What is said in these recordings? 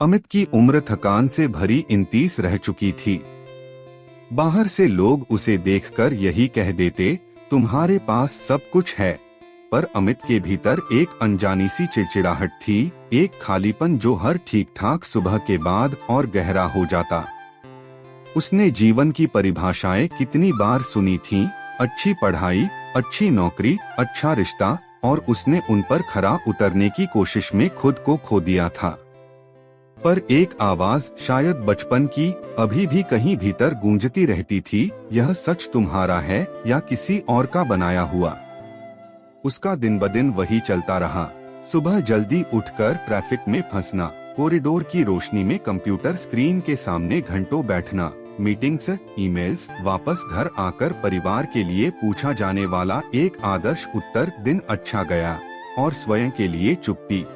अमित की उम्र थकान से भरी 29 रह चुकी थी। बाहर से लोग उसे देखकर यही कह देते, तुम्हारे पास सब कुछ है। पर अमित के भीतर एक अनजानी सी चिड़चिड़ाहट थी, एक खालीपन जो हर ठीक ठाक सुबह के बाद और गहरा हो जाता। उसने जीवन की परिभाषाएं कितनी बार सुनी थीं, अच्छी पढ़ाई, अच्छी नौकरी, अच्छा रिश्ता, और उसने उन पर खरा उतरने की कोशिश में खुद को खो दिया था। पर एक आवाज, शायद बचपन की, अभी भी कहीं भीतर गूंजती रहती थी, यह सच तुम्हारा है या किसी और का बनाया हुआ। उसका दिन ब दिन वही चलता रहा। सुबह जल्दी उठकर ट्रैफिक में फंसना, कॉरिडोर की रोशनी में कंप्यूटर स्क्रीन के सामने घंटों बैठना, मीटिंग्स, ईमेल्स, वापस घर आकर परिवार के लिए पूछा जाने वाला एक आदर्श उत्तर, दिन अच्छा गया, और स्वयं के लिए चुप्पी।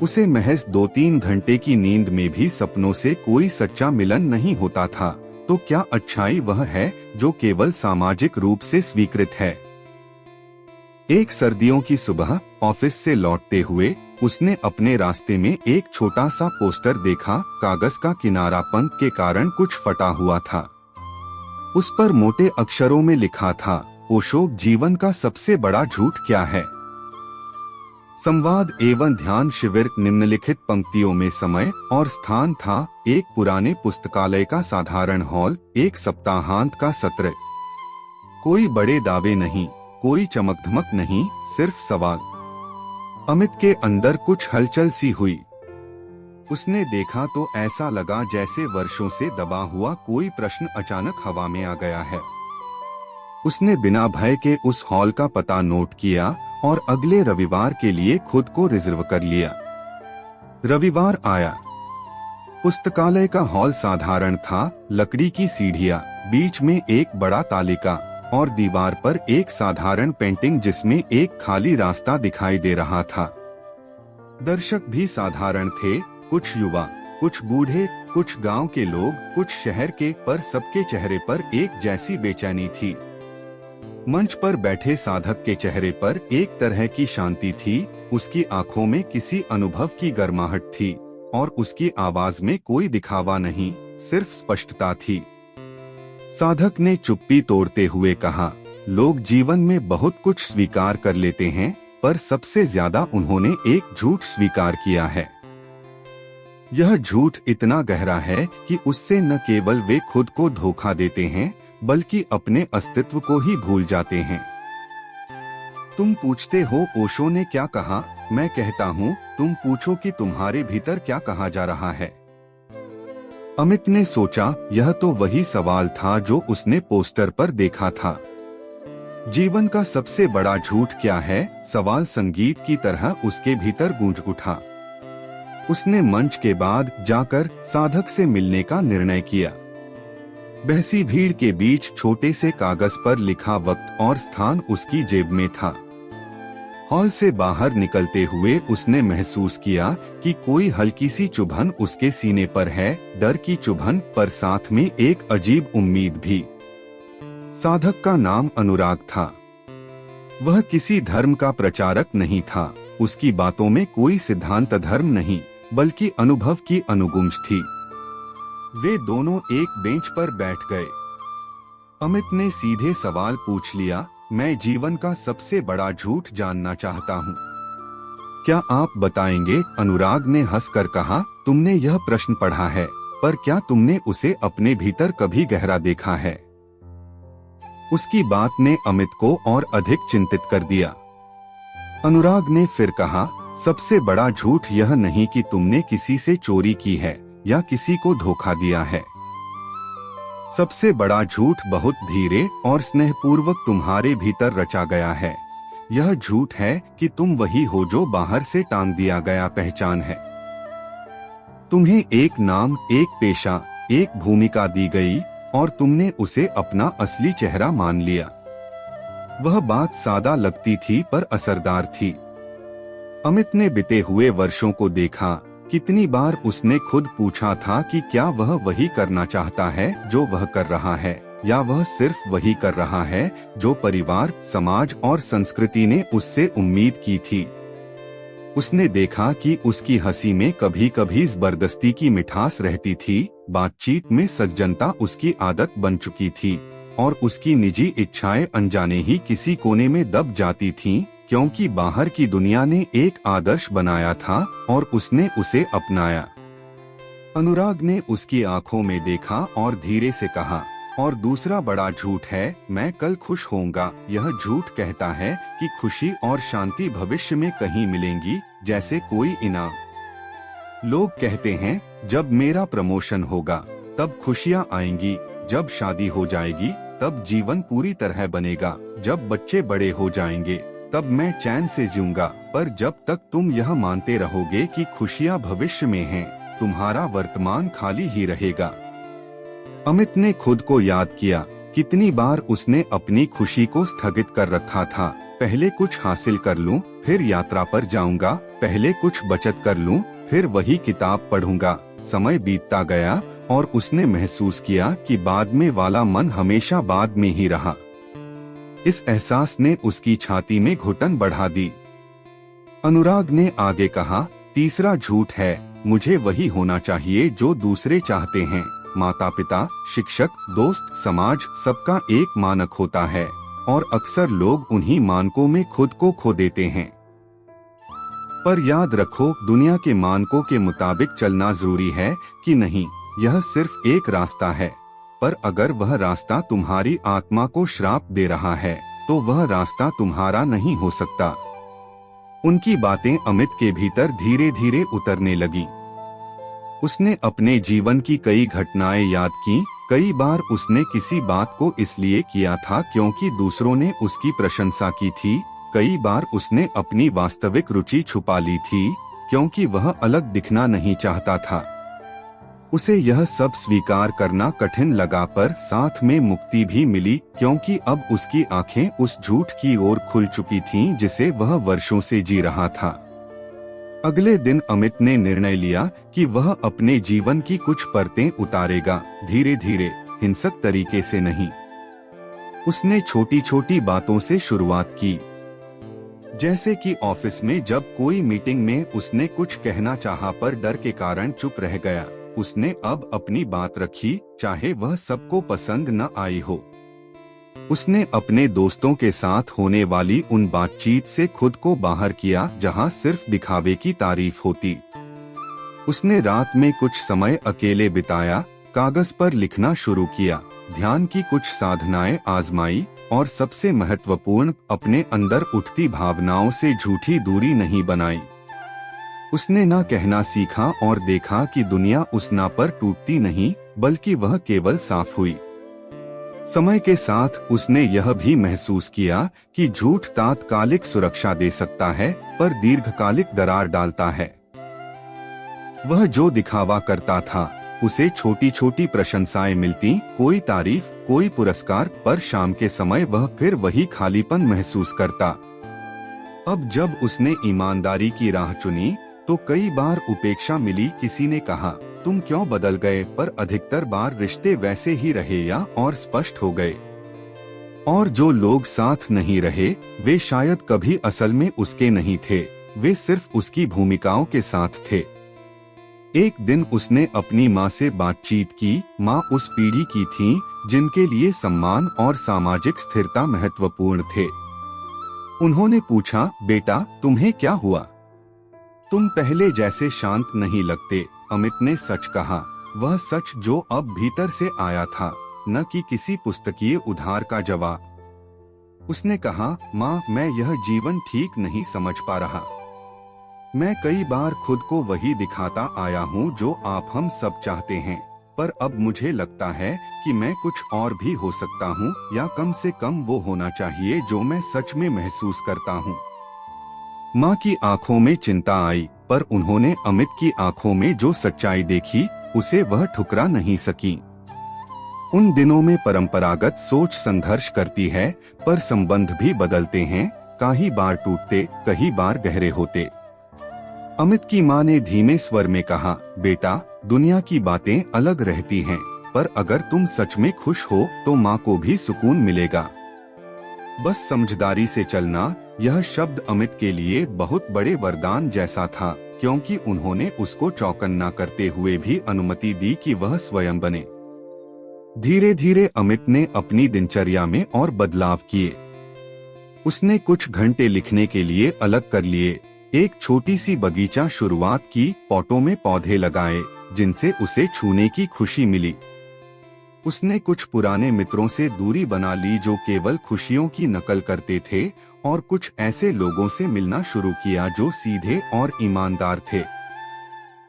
उसे महज 2-3 घंटे की नींद में भी सपनों से कोई सच्चा मिलन नहीं होता था। तो क्या अच्छाई वह है जो केवल सामाजिक रूप से स्वीकृत है? एक सर्दियों की सुबह ऑफिस से लौटते हुए उसने अपने रास्ते में एक छोटा सा पोस्टर देखा। कागज का किनारा पंख के कारण कुछ फटा हुआ था। उस पर मोटे अक्षरों में लिखा था, ओशो, जीवन का सबसे बड़ा झूठ क्या है? संवाद एवं ध्यान शिविर। निम्नलिखित पंक्तियों में समय और स्थान था, एक पुराने पुस्तकालय का साधारण हॉल, एक सप्ताहांत का सत्र। कोई बड़े दावे नहीं, कोई चमक-धमक नहीं, सिर्फ सवाल। अमित के अंदर कुछ हलचल सी हुई। उसने देखा तो ऐसा लगा जैसे वर्षों से दबा हुआ कोई प्रश्न अचानक हवा में आ गया है। उसने बिना भय के उस हॉल का पता नोट किया और अगले रविवार के लिए खुद को रिजर्व कर लिया। रविवार आया। पुस्तकालय का हॉल साधारण था, लकड़ी की सीढ़ियां, बीच में एक बड़ा तालिका और दीवार पर एक साधारण पेंटिंग जिसमें एक खाली रास्ता दिखाई दे रहा था। दर्शक भी साधारण थे, कुछ युवा, कुछ बूढ़े, कुछ गांव के लोग, कुछ शहर के, पर सबके चेहरे पर एक जैसी बेचैनी थी। मंच पर बैठे साधक के चेहरे पर एक तरह की शांति थी, उसकी आंखों में किसी अनुभव की गर्माहट थी और उसकी आवाज में कोई दिखावा नहीं, सिर्फ स्पष्टता थी। साधक ने चुप्पी तोड़ते हुए कहा, लोग जीवन में बहुत कुछ स्वीकार कर लेते हैं, पर सबसे ज्यादा उन्होंने एक झूठ स्वीकार किया है। यह झूठ इतना गहरा है कि उससे न केवल वे खुद को धोखा देते हैं, बल्कि अपने अस्तित्व को ही भूल जाते हैं। तुम पूछते हो ओशो ने क्या कहा, मैं कहता हूँ तुम पूछो कि तुम्हारे भीतर क्या कहा जा रहा है। अमित ने सोचा, यह तो वही सवाल था जो उसने पोस्टर पर देखा था। जीवन का सबसे बड़ा झूठ क्या है? सवाल संगीत की तरह उसके भीतर गूंज उठा। उसने मंच के बाद जाकर साधक से मिलने का निर्णय किया। बहसी भीड़ के बीच छोटे से कागज पर लिखा वक्त और स्थान उसकी जेब में था। हॉल से बाहर निकलते हुए उसने महसूस किया कि कोई हल्की सी चुभन उसके सीने पर है, डर की चुभन, पर साथ में एक अजीब उम्मीद भी। साधक का नाम अनुराग था। वह किसी धर्म का प्रचारक नहीं था, उसकी बातों में कोई सिद्धांत धर्म नहीं, बल्कि अनुभव की अनुगुंज थी। वे दोनों एक बेंच पर बैठ गए। अमित ने सीधे सवाल पूछ लिया, मैं जीवन का सबसे बड़ा झूठ जानना चाहता हूँ। क्या आप बताएंगे? अनुराग ने हंसकर कहा, तुमने यह प्रश्न पढ़ा है, पर क्या तुमने उसे अपने भीतर कभी गहरा देखा है? उसकी बात ने अमित को और अधिक चिंतित कर दिया। अनुराग ने फिर कहा, सबसे बड़ा झूठ यह नहीं कि तुमने किसी से चोरी की है या किसी को धोखा दिया है। सबसे बड़ा झूठ बहुत धीरे और स्नेहपूर्वक तुम्हारे भीतर रचा गया है। यह झूठ है कि तुम वही हो जो बाहर से टांग दिया गया पहचान है। तुम्हें एक नाम, एक पेशा, एक भूमिका दी गई और तुमने उसे अपना असली चेहरा मान लिया। वह बात सादा लगती थी पर असरदार थी। अमित ने बीते हुए वर्षों को देखा। कितनी बार उसने खुद पूछा था कि क्या वह वही करना चाहता है जो वह कर रहा है, या वह सिर्फ वही कर रहा है जो परिवार, समाज और संस्कृति ने उससे उम्मीद की थी। उसने देखा कि उसकी हंसी में कभी कभी जबरदस्ती की मिठास रहती थी। बातचीत में सज्जनता उसकी आदत बन चुकी थी और उसकी निजी इच्छाएं अनजाने ही किसी कोने में दब जाती थीं, क्योंकि बाहर की दुनिया ने एक आदर्श बनाया था और उसने उसे अपनाया। अनुराग ने उसकी आंखों में देखा और धीरे से कहा, और दूसरा बड़ा झूठ है, मैं कल खुश होऊंगा। यह झूठ कहता है कि खुशी और शांति भविष्य में कहीं मिलेंगी, जैसे कोई इनाम। लोग कहते हैं जब मेरा प्रमोशन होगा तब खुशियाँ आएंगी, जब शादी हो जाएगी तब जीवन पूरी तरह बनेगा, जब बच्चे बड़े हो जाएंगे तब मैं चैन से जीऊंगा। पर जब तक तुम यह मानते रहोगे कि खुशियाँ भविष्य में हैं, तुम्हारा वर्तमान खाली ही रहेगा। अमित ने खुद को याद किया, कितनी बार उसने अपनी खुशी को स्थगित कर रखा था। पहले कुछ हासिल कर लूं, फिर यात्रा पर जाऊंगा, पहले कुछ बचत कर लूं, फिर वही किताब पढ़ूंगा। समय बीतता गया और उसने महसूस किया कि बाद में वाला मन हमेशा बाद में ही रहा। इस एहसास ने उसकी छाती में घुटन बढ़ा दी। अनुराग ने आगे कहा, तीसरा झूठ है, मुझे वही होना चाहिए जो दूसरे चाहते हैं। माता पिता, शिक्षक, दोस्त, समाज, सबका एक मानक होता है और अक्सर लोग उन्हीं मानकों में खुद को खो देते हैं। पर याद रखो, दुनिया के मानकों के मुताबिक चलना जरूरी है कि नहीं, यह सिर्फ एक रास्ता है। पर अगर वह रास्ता तुम्हारी आत्मा को श्राप दे रहा है तो वह रास्ता तुम्हारा नहीं हो सकता। उनकी बातें अमित के भीतर धीरे धीरे उतरने लगी। उसने अपने जीवन की कई घटनाएं याद की। कई बार उसने किसी बात को इसलिए किया था क्योंकि दूसरों ने उसकी प्रशंसा की थी। कई बार उसने अपनी वास्तविक रुचि छुपा ली थी क्योंकि वह अलग दिखना नहीं चाहता था। उसे यह सब स्वीकार करना कठिन लगा, पर साथ में मुक्ति भी मिली, क्योंकि अब उसकी आंखें उस झूठ की ओर खुल चुकी थीं जिसे वह वर्षों से जी रहा था। अगले दिन अमित ने निर्णय लिया कि वह अपने जीवन की कुछ परतें उतारेगा, धीरे धीरे, हिंसक तरीके से नहीं। उसने छोटी छोटी बातों से शुरुआत की, जैसे कि ऑफिस में जब कोई मीटिंग में उसने कुछ कहना चाहा पर डर के कारण चुप रह गया। उसने अब अपनी बात रखी, चाहे वह सबको पसंद न आई हो। उसने अपने दोस्तों के साथ होने वाली उन बातचीत से खुद को बाहर किया जहां सिर्फ दिखावे की तारीफ होती। उसने रात में कुछ समय अकेले बिताया, कागज पर लिखना शुरू किया, ध्यान की कुछ साधनाएं आजमाई और सबसे महत्वपूर्ण, अपने अंदर उठती भावनाओं से झूठी दूरी नहीं बनाई। उसने ना कहना सीखा और देखा कि दुनिया उस ना पर टूटती नहीं, बल्कि वह केवल साफ हुई। समय के साथ उसने यह भी महसूस किया कि झूठ तात्कालिक सुरक्षा दे सकता है पर दीर्घकालिक दरार डालता है। वह जो दिखावा करता था, उसे छोटी छोटी प्रशंसाएं मिलती, कोई तारीफ, कोई पुरस्कार, पर शाम के समय वह फिर वही खालीपन महसूस करता। अब जब उसने ईमानदारी की राह चुनी तो कई बार उपेक्षा मिली। किसी ने कहा, तुम क्यों बदल गए, पर अधिकतर बार रिश्ते वैसे ही रहे या और स्पष्ट हो गए। और जो लोग साथ नहीं रहे, वे शायद कभी असल में उसके नहीं थे, वे सिर्फ उसकी भूमिकाओं के साथ थे। एक दिन उसने अपनी माँ से बातचीत की। माँ उस पीढ़ी की थीं जिनके लिए सम्मान और सामाजिक स्थिरता महत्वपूर्ण थे। उन्होंने पूछा, बेटा तुम्हें क्या हुआ, तुम पहले जैसे शांत नहीं लगते। अमित ने सच कहा, वह सच जो अब भीतर से आया था, न कि किसी पुस्तकीय उधार का जवाब। उसने कहा, माँ मैं यह जीवन ठीक नहीं समझ पा रहा। मैं कई बार खुद को वही दिखाता आया हूँ जो आप हम सब चाहते हैं, पर अब मुझे लगता है कि मैं कुछ और भी हो सकता हूँ, या कम से कम वो होना चाहिए जो मैं सच में महसूस करता हूँ। माँ की आंखों में चिंता आई, पर उन्होंने अमित की आंखों में जो सच्चाई देखी, उसे वह ठुकरा नहीं सकी। उन दिनों में परंपरागत सोच संघर्ष करती है, पर संबंध भी बदलते हैं, कई बार टूटते, कई बार गहरे होते। अमित की माँ ने धीमे स्वर में कहा, बेटा दुनिया की बातें अलग रहती हैं, पर अगर तुम सच में खुश हो तो माँ को भी सुकून मिलेगा। बस समझदारी से चलना, यह शब्द अमित के लिए बहुत बड़े वरदान जैसा था, क्योंकि उन्होंने उसको चौकन्ना करते हुए भी अनुमति दी कि वह स्वयं बने। धीरे धीरे अमित ने अपनी दिनचर्या में और बदलाव किए। उसने कुछ घंटे लिखने के लिए अलग कर लिए, एक छोटी सी बगीचा शुरुआत की, पॉटों में पौधे लगाए जिनसे उसे छूने की खुशी मिली। उसने कुछ पुराने मित्रों से दूरी बना ली जो केवल खुशियों की नकल करते थे, और कुछ ऐसे लोगों से मिलना शुरू किया जो सीधे और ईमानदार थे।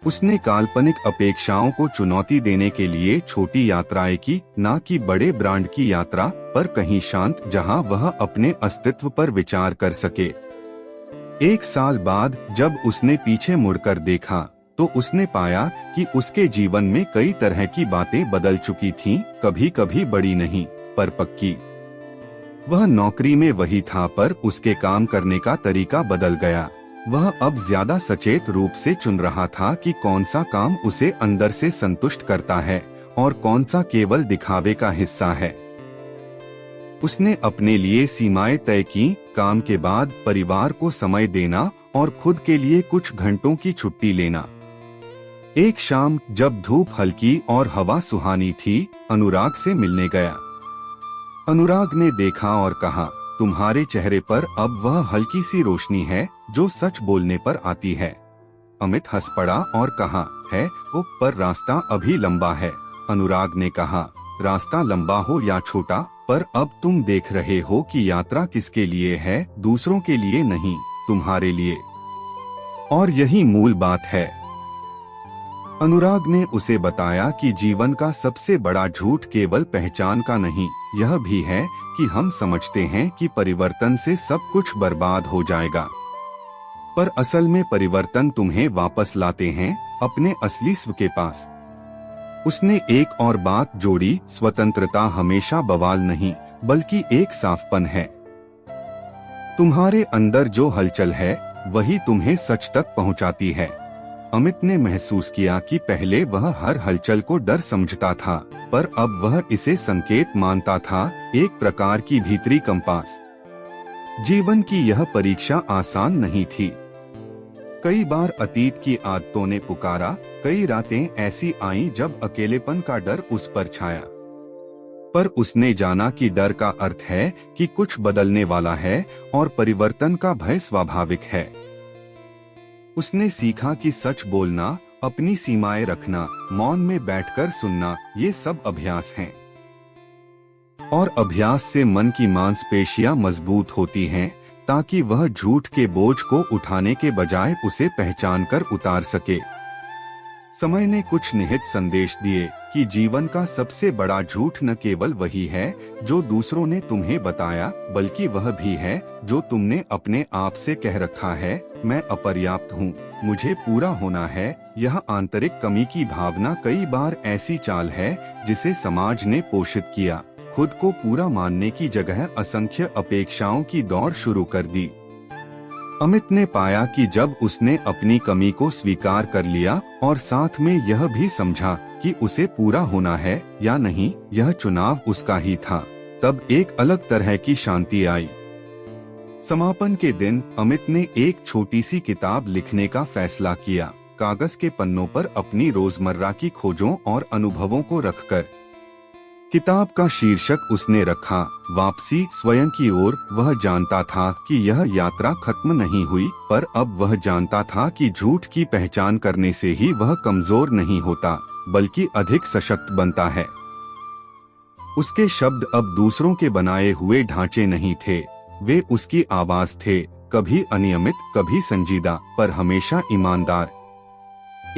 उसने काल्पनिक अपेक्षाओं को चुनौती देने के लिए छोटी यात्राएं की, ना कि बड़े ब्रांड की यात्रा, पर कहीं शांत जहां वह अपने अस्तित्व पर विचार कर सके। 1 साल बाद जब उसने पीछे मुड़कर देखा तो उसने पाया कि उसके जीवन में कई तरह की बातें बदल चुकी थीं, कभी कभी बड़ी नहीं पर पक्की। वह नौकरी में वही था, पर उसके काम करने का तरीका बदल गया। वह अब ज्यादा सचेत रूप से चुन रहा था कि कौन सा काम उसे अंदर से संतुष्ट करता है और कौन सा केवल दिखावे का हिस्सा है। उसने अपने लिए सीमाएं तय की, काम के बाद परिवार को समय देना और खुद के लिए कुछ घंटों की छुट्टी लेना। एक शाम जब धूप हल्की और हवा सुहानी थी, अनुराग से मिलने गया। अनुराग ने देखा और कहा, तुम्हारे चेहरे पर अब वह हल्की सी रोशनी है जो सच बोलने पर आती है। अमित हंस पड़ा और कहा, है वो, पर रास्ता अभी लंबा है। अनुराग ने कहा, रास्ता लंबा हो या छोटा, पर अब तुम देख रहे हो कि यात्रा किसके लिए है, दूसरों के लिए नहीं, तुम्हारे लिए। और यही मूल बात है। अनुराग ने उसे बताया कि जीवन का सबसे बड़ा झूठ केवल पहचान का नहीं, यह भी है कि हम समझते हैं कि परिवर्तन से सब कुछ बर्बाद हो जाएगा, पर असल में परिवर्तन तुम्हें वापस लाते हैं अपने असली स्व के पास। उसने एक और बात जोड़ी, स्वतंत्रता हमेशा बवाल नहीं बल्कि एक साफपन है। तुम्हारे अंदर जो हलचल है वही तुम्हें सच तक पहुंचाती है। अमित ने महसूस किया कि पहले वह हर हलचल को डर समझता था, पर अब वह इसे संकेत मानता था, एक प्रकार की भीतरी कंपास। जीवन की यह परीक्षा आसान नहीं थी। कई बार अतीत की आदतों ने पुकारा, कई रातें ऐसी आईं जब अकेलेपन का डर उस पर छाया। पर उसने जाना कि डर का अर्थ है कि कुछ बदलने वाला है और परिवर्तन का भय स्वाभाविक है। उसने सीखा कि सच बोलना, अपनी सीमाएं रखना, मौन में बैठकर सुनना, ये सब अभ्यास हैं। और अभ्यास से मन की मांसपेशियां मजबूत होती हैं, ताकि वह झूठ के बोझ को उठाने के बजाय उसे पहचान कर उतार सके। समय ने कुछ निहित संदेश दिए कि जीवन का सबसे बड़ा झूठ न केवल वही है जो दूसरों ने तुम्हें बताया, बल्कि वह भी है जो तुमने अपने आप से कह रखा है, मैं अपर्याप्त हूँ, मुझे पूरा होना है। यह आंतरिक कमी की भावना कई बार ऐसी चाल है जिसे समाज ने पोषित किया, खुद को पूरा मानने की जगह असंख्य अपेक्षाओं की दौड़ शुरू कर दी। अमित ने पाया कि जब उसने अपनी कमी को स्वीकार कर लिया और साथ में यह भी समझा कि उसे पूरा होना है या नहीं, यह चुनाव उसका ही था, तब एक अलग तरह की शांति आई। समापन के दिन अमित ने एक छोटी सी किताब लिखने का फैसला किया, कागज के पन्नों पर अपनी रोजमर्रा की खोजों और अनुभवों को रखकर। किताब का शीर्षक उसने रखा, वापसी स्वयं की ओर। वह जानता था कि यह यात्रा खत्म नहीं हुई, पर अब वह जानता था कि झूठ की पहचान करने से ही वह कमजोर नहीं होता, बल्कि अधिक सशक्त बनता है। उसके शब्द अब दूसरों के बनाए हुए ढांचे नहीं थे, वे उसकी आवाज थे, कभी अनियमित, कभी संजीदा, पर हमेशा ईमानदार।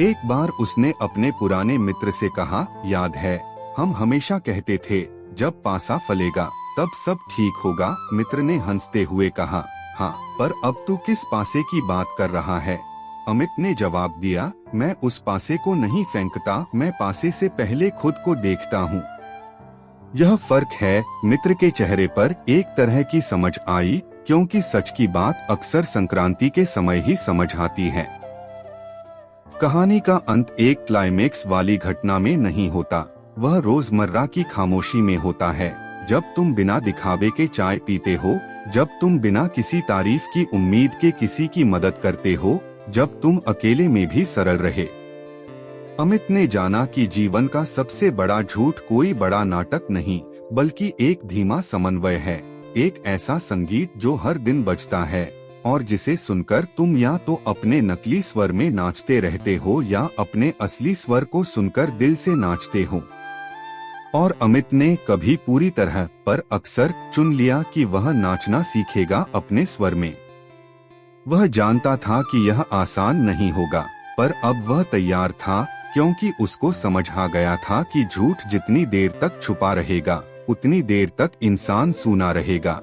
एक बार उसने अपने पुराने मित्र से कहा, याद है हम हमेशा कहते थे जब पासा फलेगा तब सब ठीक होगा। मित्र ने हंसते हुए कहा, हाँ, पर अब तू किस पासे की बात कर रहा है? अमित ने जवाब दिया, मैं उस पासे को नहीं फेंकता, मैं पासे से पहले खुद को देखता हूँ। यह फर्क है। मित्र के चेहरे पर एक तरह की समझ आई, क्योंकि सच की बात अक्सर संक्रांति के समय ही समझ आती है। कहानी का अंत एक क्लाइमेक्स वाली घटना में नहीं होता, वह रोजमर्रा की खामोशी में होता है, जब तुम बिना दिखावे के चाय पीते हो, जब तुम बिना किसी तारीफ की उम्मीद के किसी की मदद करते हो, जब तुम अकेले में भी सरल रहे। अमित ने जाना कि जीवन का सबसे बड़ा झूठ कोई बड़ा नाटक नहीं, बल्कि एक धीमा समन्वय है, एक ऐसा संगीत जो हर दिन बजता है और जिसे सुनकर तुम या तो अपने नकली स्वर में नाचते रहते हो या अपने असली स्वर को सुनकर दिल से नाचते हो। और अमित ने कभी पूरी तरह पर अक्सर चुन लिया कि वह नाचना सीखेगा अपने स्वर में। वह जानता था कि यह आसान नहीं होगा, पर अब वह तैयार था, क्योंकि उसको समझ आ गया था कि झूठ जितनी देर तक छुपा रहेगा, उतनी देर तक इंसान सूना रहेगा।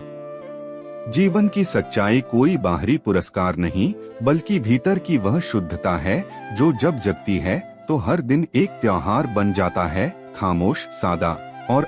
जीवन की सच्चाई कोई बाहरी पुरस्कार नहीं, बल्कि भीतर की वह शुद्धता है जो जब जगती है तो हर दिन एक त्योहार बन जाता है, खामोश, सादा और